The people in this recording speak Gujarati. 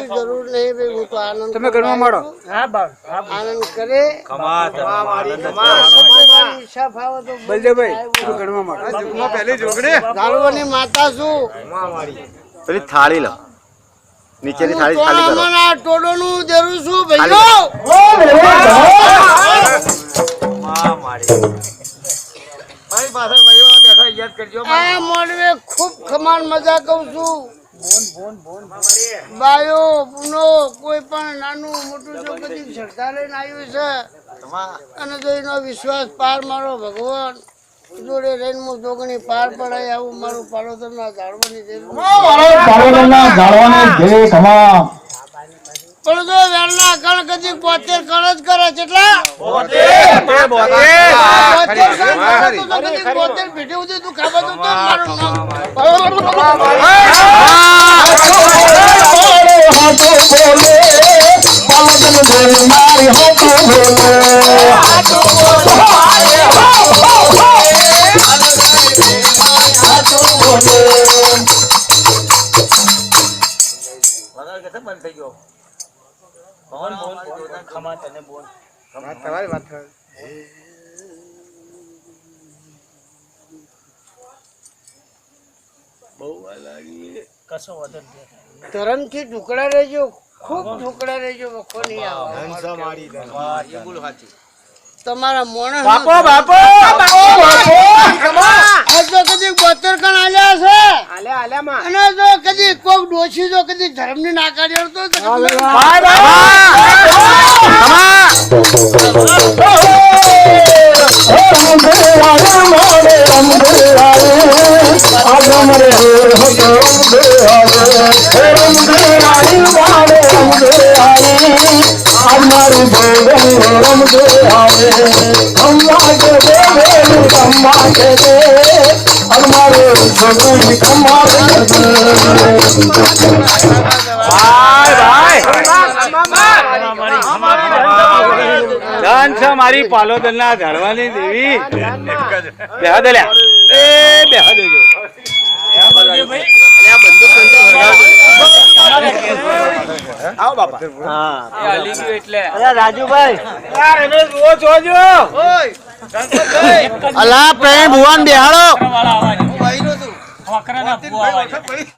જરૂર નહીં ભાઈ હું તો આનંદ તમે ગણવા માંડો આનંદ કરે ઈચ્છા ફાવે તો બલદેવભાઈ ગણવા માંડો પહેલી જોગણી ગાળવાની માતા છું પેલી થાળી લો નીચેની થાળી ખાલી કરો આ ટોડોનું જરૂર છું ભાઈઓ આ મોડવે ખૂબ ખમાન મજા કહું છું બાયો પુનો કોઈ પણ નાનું મોટું જો બધી શ્રદ્ધા લઈને આવ્યું છે અને જો એનો વિશ્વાસ પાર મારો ભગવાન જોડે રહીને હું જોગણી પાર પડાય આવું મારું પાડોતરના જાળવાની જરૂર પણ જો વેરના કણ કદી 72 કણ જ કરે કેટલા 72 ભેટી ઉધી તું ખાવા તો મારું નામ ધરમ થી ઢુકડા રહેજો ખૂબ ઢુકડા રહેજો વખો નહીં આવે તમારા મોણે જો કદી 72 કણ આલ્યા છે અને જો કદી કોક ડોશી જો કદી ધર્મ ની ના કાઢ્યો તો મારી પાલોદલ ના ધારવાની દેવી બેહા દે બેહા દેજો રાજુભાઈ અલા પ્રેમ ભુવન બેહાડો